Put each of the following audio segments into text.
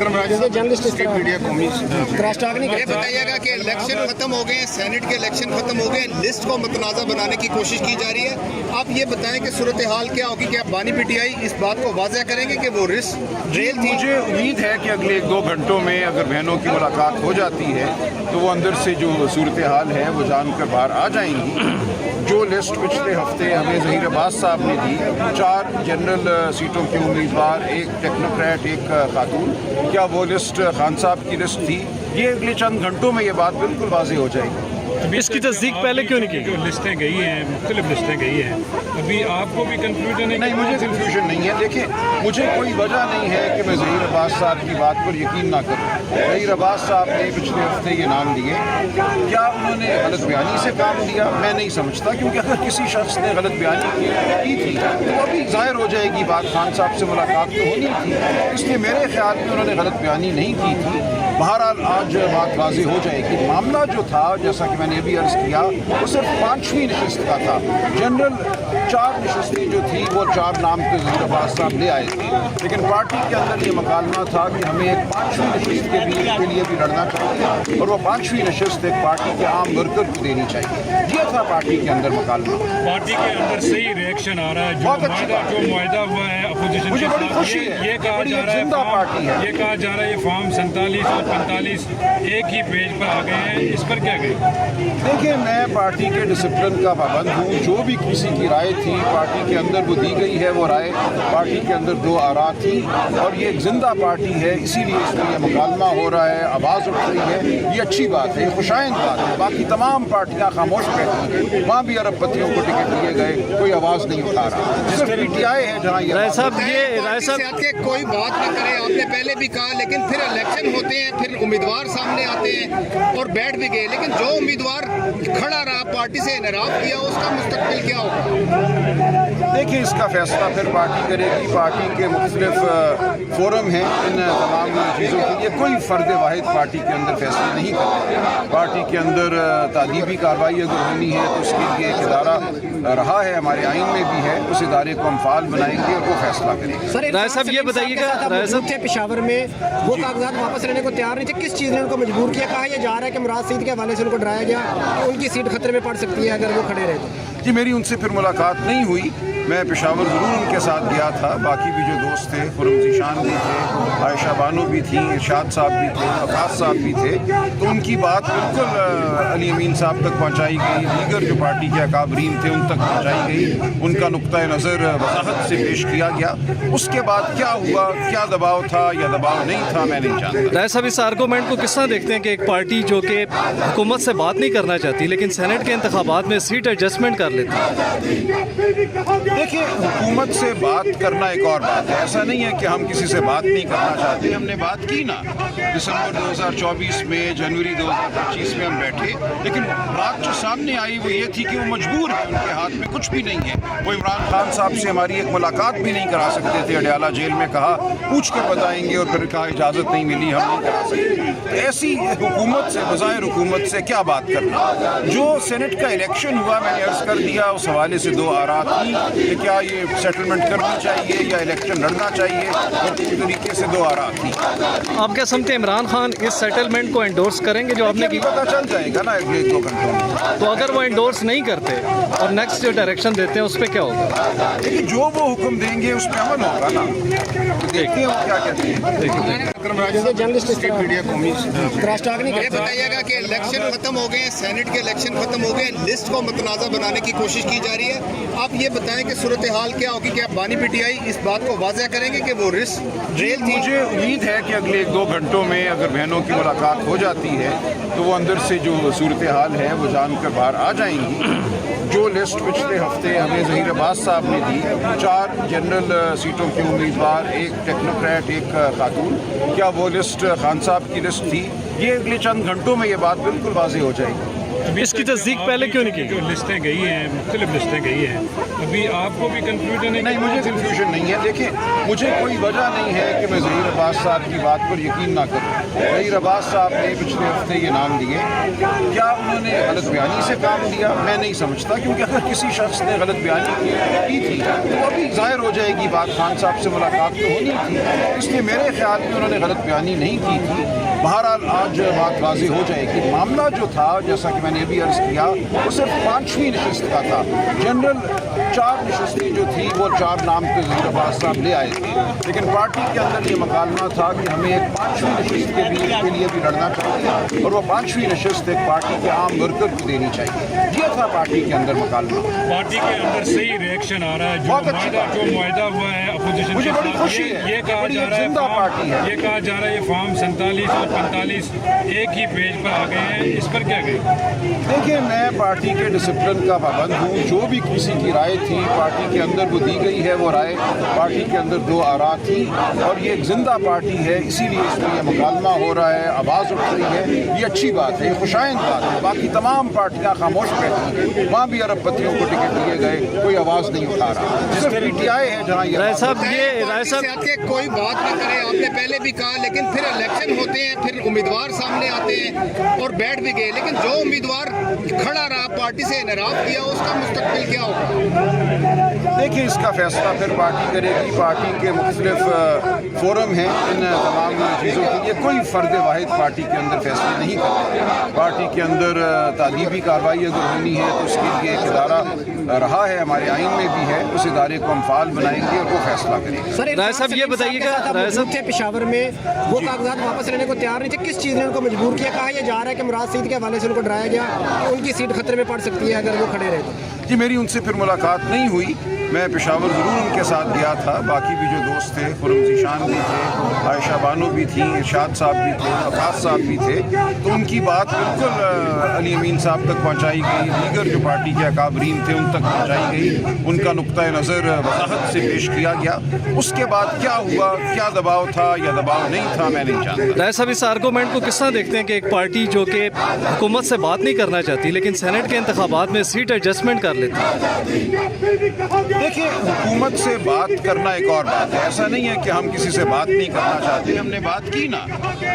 یہ بتائیے گا کہ الیکشن ختم ہو گئے ہیں، سینٹ کے الیکشن ختم ہو گئے ہیں، لسٹ کو متنازع بنانے کی کوشش کی جا رہی ہے. آپ یہ بتائیں کہ صورتحال کیا ہوگی؟ کہ آپ بانی پی ٹی آئی اس بات کو واضح کریں گے کہ وہ رسک ریل تھی؟ مجھے امید ہے کہ اگلے 1-2 گھنٹوں میں اگر بہنوں کی ملاقات ہو جاتی ہے تو وہ اندر سے جو صورتحال ہے وہ جان کر باہر آ جائیں گی. جو لسٹ پچھلے ہفتے ہمیں ظہیر عباس صاحب نے دی، 4 جنرل سیٹوں کے امیدوار، 1 ٹیکنوکریٹ، 1 خاتون، کیا وہ لسٹ خان صاحب کی لسٹ تھی؟ یہ اگلے چند گھنٹوں میں یہ بات بالکل واضح ہو جائے گی. اس کی تصدیق پہلے کیوں نہیں کی؟ جو لسٹیں گئی ہیں، مختلف لسٹیں گئی ہیں، ابھی آپ کو بھی کنفیوژن ہے؟ نہیں، مجھے کنفیوژن نہیں ہے. دیکھیں، مجھے کوئی وجہ نہیں ہے کہ میں ظہیر عباس صاحب کی بات پر یقین نہ کروں. ظہیر عباس صاحب نے پچھلے ہفتے یہ نام دیے، کیا انہوں نے غلط بیانی سے کام لیا؟ میں نہیں سمجھتا، کیونکہ اگر کسی شخص نے غلط بیانی کی تھی تو ابھی ظاہر ہو جائے گی بات. خان صاحب سے ملاقات تو ہونی تھی، اس لیے میرے خیال میں انہوں نے غلط بیانی نہیں کی تھی. بہرحال آج بات واضح ہو جائے گی. معاملہ جو تھا، جیسا کہ میں نے ابھی عرض کیا، وہ صرف 5ویں نشست کا تھا. جنرل 4 نشستیں جو تھی وہ 4 نام کے ظہیر عباس صاحب لے آئے تھے، لیکن پارٹی کے اندر یہ مکالمہ تھا کہ ہمیں ایک 5ویں نشست کے لیے بھی لڑنا چاہیے، اور وہ 5ویں نشست ایک پارٹی کے عام ورکر کو دینی چاہیے. یہ تھا پارٹی کے اندر مکالمہ. پارٹی کے اندر صحیح ریئیکشن آ رہا ہے. جو معاہدہ ہوا ہے اپوزیشن مجھے کے بڑی ساتھ، خوشی ہے. یہ کہا بڑی جا رہا زندہ پارٹی ہے. ہے، یہ کہا جا رہا ہے یہ فارم 47 اور 45 ایک ہی پیج پر آ گئے ہیں. اس پر کیا کہیں؟ دیکھیں، میں پارٹی کے ڈسپلن کا پابند ہوں. جو بھی کسی کی رائے تھی پارٹی کے اندر وہ دی گئی ہے. وہ رائے پارٹی کے اندر 2 آراء تھی، اور یہ ایک زندہ پارٹی ہے، اسی لیے اس میں یہ مکالمہ ہو رہا ہے، آواز اٹھ رہی ہے. یہ اچھی بات ہے، یہ خوشائند بات ہے. باقی تمام پارٹیاں خاموش بیٹھی ہیں. وہاں بھی ارب پتیوں کو ٹکٹ دیے گئے، کوئی آواز نہیں اٹھا رہا. صرف پی ٹی آئی ہے جہاں یہ رائے صاحب کوئی بات نہ کرے. آپ نے پہلے بھی کہا، لیکن پھر الیکشن ہوتے ہیں، پھر امیدوار سامنے آتے ہیں اور بیٹھ بھی گئے. لیکن جو امیدوار کھڑا رہا، پارٹی سے انحراف کیا، اس کا مستقبل کیا ہوگا؟ دیکھیں، اس کا فیصلہ پھر پارٹی کرے گی. پارٹی کے مختلف فورم ہیں ان تمام چیزوں کے لیے. کوئی فرد واحد پارٹی کے اندر فیصلے نہیں کرتا. پارٹی کے اندر تعدیبی کارروائی اگر ہونی ہے تو اس کے لیے ایک ادارہ رہا ہے، ہمارے آئین میں بھی ہے. اس ادارے کو ہم فعال بنائیں گے اور وہ فیصلہ کریں گے. رائے صاحب یہ بتائیے گا، رائے صاحب تھے پشاور میں، وہ کاغذات واپس لینے کو تیار نہیں تھے. کس چیز نے ان کو مجبور کیا؟ کہا یہ جا رہا ہے کہ مراد سعید کے حوالے سے ان کو ڈرایا گیا کہ ان کی سیٹ خطرے میں پڑ سکتی ہے اگر وہ کھڑے رہے تو. جی، میری ان سے پھر ملاقات نہیں ہوئی. میں پشاور ضرور ان کے ساتھ گیا تھا. باقی بھی جو دوست تھے، خرم ذیشان بھی تھے، عائشہ بانو بھی تھیں، ارشاد صاحب بھی تھے، عباس صاحب بھی تھے. تو ان کی بات بالکل علی امین صاحب تک پہنچائی گئی. دیگر جو پارٹی کے اکابرین تھے ان تک پہنچائی گئی. ان کا نقطۂ نظر وضاحت سے پیش کیا گیا. اس کے بعد کیا ہوا، کیا دباؤ تھا یا دباؤ نہیں تھا، میں نہیں جانتا. رائے صاحب اس آرگومنٹ کو کس طرح دیکھتے ہیں کہ ایک پارٹی جو کہ حکومت سے بات نہیں کرنا چاہتی لیکن سینٹ کے انتخابات میں سیٹ ایڈجسٹمنٹ کر لیتی ہے؟ دیکھیں، حکومت سے بات کرنا ایک اور بات ہے. ایسا نہیں ہے کہ ہم کسی سے بات نہیں کرنا چاہتے. ہم نے بات کی نا، دسمبر 2024 میں، جنوری 2025 میں ہم بیٹھے. لیکن بات جو سامنے آئی وہ یہ تھی کہ وہ مجبور ہیں، ان کے ہاتھ میں کچھ بھی نہیں ہے. وہ عمران خان صاحب سے ہماری ایک ملاقات بھی نہیں کرا سکتے تھے. اڈیالہ جیل میں کہا پوچھ کر بتائیں گے، اور پھر کہا اجازت نہیں ملی، ہم نہیں کرا سکتے. ایسی حکومت سے، بظاہر حکومت سے کیا بات کرنا. جو سینٹ کا الیکشن ہوا، میں نے عرض کر دیا، اس حوالے سے 2 آراء تھی کہ کیا یہ سیٹلمنٹ کرنی چاہیے یا الیکشن لڑنا چاہیے، اور پوری طریقے سے 2 آراء تھی. آپ کیا سمجھتے ہیں عمران خان اس سیٹلمنٹ کو انڈورس کریں گے جو آپ نے کی؟ پتہ چل جائے گا نا اگلے 2 گھنٹوں میں. تو اگر وہ انڈورس نہیں کرتے اور نیکسٹ جو ڈائریکشن دیتے ہیں اس پہ کیا ہوگا؟ لیکن جو وہ حکم دیں گے اس پہ عمل ہوگا نا. دیکھتے ہیں وہ کیا کہتے ہیں. یہ بتائیے گا کہ الیکشن ختم ہو گئے ہیں، سینٹ کے الیکشن ختم ہو گئے ہیں، لسٹ کو متنازع بنانے کی کوشش کی جا رہی ہے. آپ یہ بتائیں کہ صورتحال کیا ہوگی؟ کہ آپ بانی پی ٹی آئی اس بات کو واضح کریں گے کہ وہ رسک ریل تھی؟ مجھے امید ہے کہ اگلے 1-2 گھنٹوں میں اگر بہنوں کی ملاقات ہو جاتی ہے تو وہ اندر سے جو صورتحال ہے وہ جان کر باہر آ جائیں گی. جو لسٹ پچھلے ہفتے ہمیں ظہیر عباس صاحب نے دی، 4 جنرل سیٹوں کے امیدوار، 1 ٹیکنوکریٹ، 1 خاتون، کیا وہ لسٹ خان صاحب کی لسٹ تھی؟ یہ اگلے چند گھنٹوں میں یہ بات بالکل واضح ہو جائے گی. अभी इसकी तक तस्दीक आपकी पहले क्यों नहीं की? जो लिस्टें गई हैं, मुख्तलिफ लिस्टें गई हैं, अभी आपको भी कंफ्यूजन है? नहीं, मुझे कन्फ्यूजन नहीं है। देखिए, मुझे कोई वजह नहीं है कि मैं ज़हीर अब्बास साहब की बात पर यकीन ना करूं। ज़हीर अब्बास साहब ने पिछले हफ्ते ये नाम दिए, क्या उन्होंने गलत बयानी से काम लिया? मैं नहीं समझता, क्योंकि अगर किसी शख्स ने गलत बयानी की थी तो अभी ज़ाहिर हो जाएगी बात, खान साहब से मुलाकात तो होनी थी, इसलिए मेरे ख्याल में उन्होंने गलत बयानी नहीं की थी। बहरहाल आज बात वाज़ेह हो जाएगी। मामला जो था, जैसा कि मैंने अभी अर्ज़ किया, वो सिर्फ 5वीं नशिस्त का था। जनरल 4 नशिस्तें जो थी वो 4 नाम पे ज़हीर अब्बास साहब ले आए थे, लेकिन पार्टी के अंदर ये मकालमा था कि हमें एक 5वीं नशिस्त के लिए भी लड़ना चाहिए, और वो 5वीं नशिस्त एक पार्टी के आम वर्कर को देनी चाहिए। ये था पार्टी के अंदर मकालमा। पार्टी के अंदर से ही रिएक्शन आ रहा है, जो मुआहदा हुआ है अपोजिशन मुझे के बड़ी साथ, खुशी है। ये कहा बड़ी जा रहा है जिंदा पार्टी है। ये कहा जा रहा है ये फॉर्म 47 और 45 एक ही पेज पर आ गए हैं, इस पर क्या कहें? देखिए, मैं पार्टी के डिसिप्लिन का पाबंद हूँ। जो भी किसी की राय थी पार्टी के अंदर वो दी गई है, वो राय पार्टी के अंदर 2 आरा थी, और ये एक जिंदा पार्टी है, इसीलिए इसमें ये मुकालमा हो रहा है, आवाज़ उठ रही है। ये अच्छी बात है, ये खुशाइंद बात है। बाकी तमाम पार्टियाँ खामोश बैठी हैं, वहाँ भी अरबपतियों को टिकट दिए गए, कोई आवाज़ नहीं उठा रहा। सिर्फ PTI है जहाँ ये राय साहब, पार्टी से आके कोई बात ना करे, आपने पहले भी कहा, लेकिन फिर इलेक्शन होते हैं, फिर उम्मीदवार सामने आते हैं और बैठ भी गए, लेकिन जो उम्मीदवार खड़ा रहा, पार्टी से इनराफ किया, उसका मुस्तकबिल क्या होगा? देखिए, इसका फैसला फिर पार्टी करेगी। पार्टी के मुख्तलिफ फोरम हैं इन तमाम चीज़ों के लिए। कोई फ़र्द वाहिद पार्टी के अंदर फैसले नहीं करते। पार्टी के अंदर तादीबी कार्रवाई अगर होनी है तो उसके लिए एक इदारा रहा है, हमारे आइन में भी है, उस इदारे को हम फाल बनाएंगे और वो फैसला करेंगे। सर, राय साहब ये बताइएगा, राय साहब थे पेशावर में, वो कागजात वापस लेने को तैयार नहीं थे, किस चीज़ ने उनको मजबूर किया? कहा यह जा रहा है कि मुराद सईद के हवाले से उनको डराया गया कि उनकी सीट खतरे में पड़ सकती है अगर वो खड़े रहे तो। जी, मेरी उनसे फिर मुलाकात नहीं हुई। मैं पेशावर ज़रूर उनके साथ गया था। बाकी भी जो दोस्त थे, खुरम ज़ीशान भी थे, आयशा बानो भी थी, इरशाद साहब भी थे, अब्बास साहब भी थे, तो उनकी बात बिल्कुल अली अमीन साहब तक पहुँचाई गई, दीगर जो पार्टी के अकाबरीन थे उन तक पहुँचाई गई, उनका नुक्ता नज़र वज़ाहत से पेश किया गया। उसके बाद क्या हुआ, क्या दबाव था या दबाव नहीं था, मैं नहीं जानता। राय साहब, इस आर्गूमेंट को किस तरह देखते हैं कि एक पार्टी जो कि हुकूमत से बात नहीं करना चाहती लेकिन सेनेट के इंतखाबात में सीट एडजस्टमेंट कर लेती है? देखिए, हुकूमत से बात करना एक और बात है। ऐसा नहीं है कि हम किसी से बात नहीं करना चाहते। हमने बात की ना,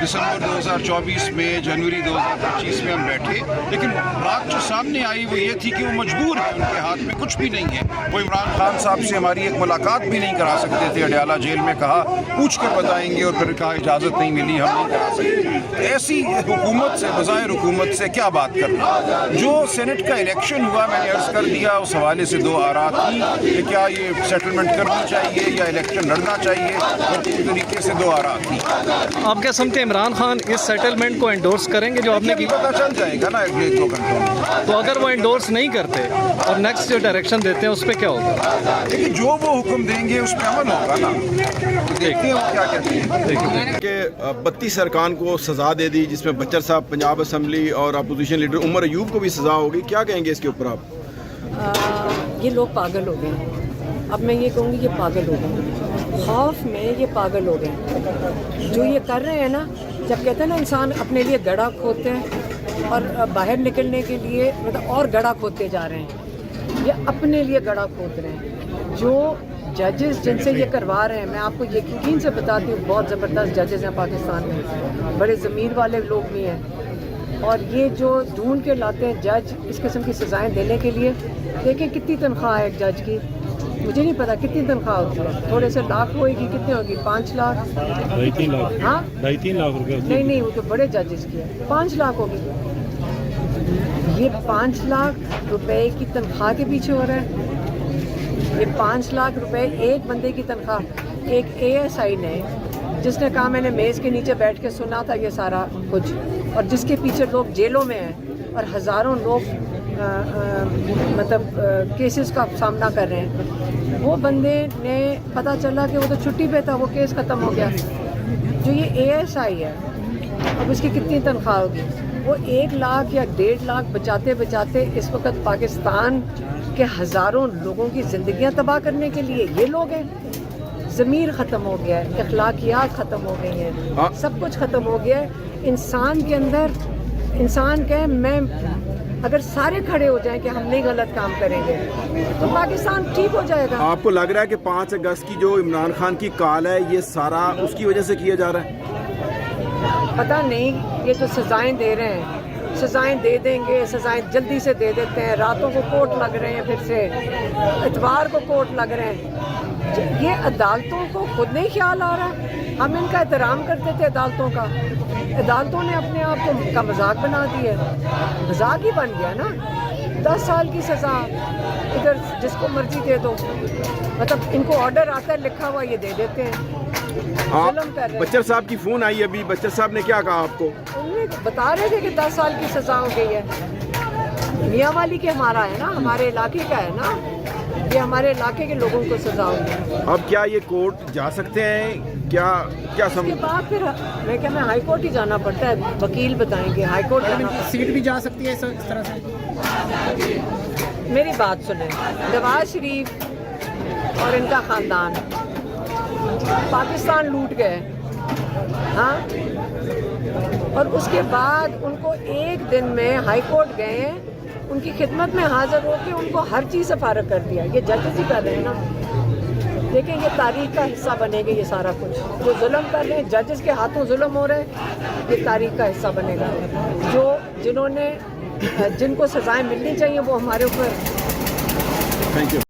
दिसंबर 2024 में, जनवरी 2025 में हम बैठे, लेकिन बात जो सामने आई वो ये थी कि वो मजबूर है, उनके हाथ में कुछ भी नहीं है। वो इमरान खान साहब से हमारी एक मुलाकात भी नहीं करा सकते थे। अडयाला जेल में कहा पूछ कर बताएंगे, और फिर कहा इजाज़त नहीं मिली, हम नहीं करा सकते। ऐसी हुकूमत से, बज़ाहिर हुकूमत से क्या बात करना? जो सेनेट का इलेक्शन हुआ, मैंने अर्ज़ कर दिया, उस हवाले से 2 आरा थी कि क्या ये सेटलमेंट करनी चाहिए या इलेक्शन लड़ना चाहिए, और पूरी तरीके से 2 आरा थी। आप क्या समझते हैं इमरान खान इस सेटलमेंट को एंडोर्स करेंगे जो आपने की? पता चल जाएगा ना अगले 2 घंटों में। तो अगर वो एंडोर्स नहीं करते और नेक्स्ट जो डायरेक्शन देते हैं उस पर क्या होगा? देखिए, जो वो हुक्म देंगे उस पर अमल होगा ना, तो देखते हैं वो क्या कहते हैं। कि 32 अरकान को सज़ा दे दी, जिसमें बच्चर साहब, पंजाब असम्बली और अपोजिशन लीडर उमर अयूब को भी सज़ा होगी, क्या कहेंगे इसके ऊपर आप? ये लोग पागल हो गए। अब मैं ये कहूँगी ये पागल हो गए, खौफ में ये पागल हो गए। जो ये कर रहे हैं ना, जब कहते हैं ना इंसान अपने लिए गड्ढा खोदते हैं और बाहर निकलने के लिए मतलब और गड्ढा खोदते जा रहे हैं, ये अपने लिए गड्ढा खोद रहे हैं। जो जजेस जिनसे ये करवा रहे हैं, मैं आपको यकीन से बताती हूँ, बहुत ज़बरदस्त जजेस हैं पाकिस्तान में, बड़े ज़मीर वाले लोग भी हैं, और ये जो ढूंढ के लाते हैं जज इस किस्म की सज़ाएँ देने के लिए। देखें कितनी तनख्वाह है एक जज की, मुझे नहीं पता कितनी तनख्वाह होती है, थोड़े से लाख होएगी, कितनी होगी, 5 लाख, 2.5 लाख, हाँ 2.5 लाख रुपए। नहीं, वो तो बड़े जजेस की है, 5 लाख होगी। ये 5 लाख रुपए की तनख्वाह के पीछे हो रहा है। ये 5 लाख रुपए एक बंदे की तनख्वाह। एक ASI ने, जिसने कहा मैंने मेज़ के नीचे बैठ के सुना था ये सारा कुछ, और जिसके पीछे लोग जेलों में हैं और हज़ारों लोग मतलब केसेस का सामना कर रहे हैं, वो बंदे ने पता चला कि वो तो छुट्टी पे था, वो केस ख़त्म हो गया। जो ये ASI है, अब उसकी कितनी तनख्वाह होगी? वो 1 लाख या 1.5 लाख बचाते बचाते इस वक्त पाकिस्तान के हज़ारों लोगों की ज़िंदगियां तबाह करने के लिए ये लोग हैं। ज़मीर ख़त्म हो गया है, अखलाकियात ख़त्म हो गई हैं, सब कुछ ख़त्म हो गया है। इंसान के अंदर इंसान कहे मैं अगर सारे खड़े हो जाएं कि हम नहीं गलत काम करेंगे तो पाकिस्तान ठीक हो जाएगा। आपको लग रहा है कि 5 अगस्त की जो इमरान खान की कॉल है ये सारा उसकी वजह से किया जा रहा है? पता नहीं, ये जो सजाएं दे रहे हैं, सजाएं दे देंगे, सजाएं जल्दी से दे देते हैं, रातों को कोर्ट लग रहे हैं, फिर से इतवार को कोर्ट लग रहे हैं। ये अदालतों को खुद नहीं ख्याल आ रहा। हम इनका एहतराम करते थे अदालतों का, अदालतों ने अपने आप को का मजाक बना दिया, मजाक ही बन गया ना। 10 साल की सज़ा इधर जिसको मर्जी दे दो, मतलब इनको ऑर्डर आता है लिखा हुआ, ये दे देते हैं। जुल्म कर रहे हैं। बच्चर साहब की फ़ोन आई अभी, बच्चर साहब ने क्या कहा आपको? उन्हें बता रहे थे कि 10 साल की सज़ा हो गई है। मियाँ वाली के हमारा है ना, हमारे इलाके का है ना, ये हमारे इलाके के लोगों को सज़ा होगी। अब क्या ये कोर्ट जा सकते हैं? क्या क्या उसके समझ बाद फिर मैं हाई कोर्ट ही जाना पड़ता है, वकील बताएंगे हाई कोर्ट जाना पड़ता सीट भी जा सकती है इस तरह से? है। मेरी बात सुने, नवाज शरीफ और इनका ख़ानदान पाकिस्तान लूट गए, हाँ, और उसके बाद उनको एक दिन में हाई कोर्ट गए, उनकी खिदमत में हाजिर होकर उनको हर चीज़ से फारग कर दिया। ये जजेस ही कर रहे हैं ना। देखें, ये तारीख का हिस्सा बनेगा ये सारा कुछ। जो जुल्म कर रहे हैं, जजेस के हाथों जुल्म हो रहे हैं, ये तारीख का हिस्सा बनेगा। जिनको सज़ाएं मिलनी चाहिए वो हमारे ऊपर थैंक यू।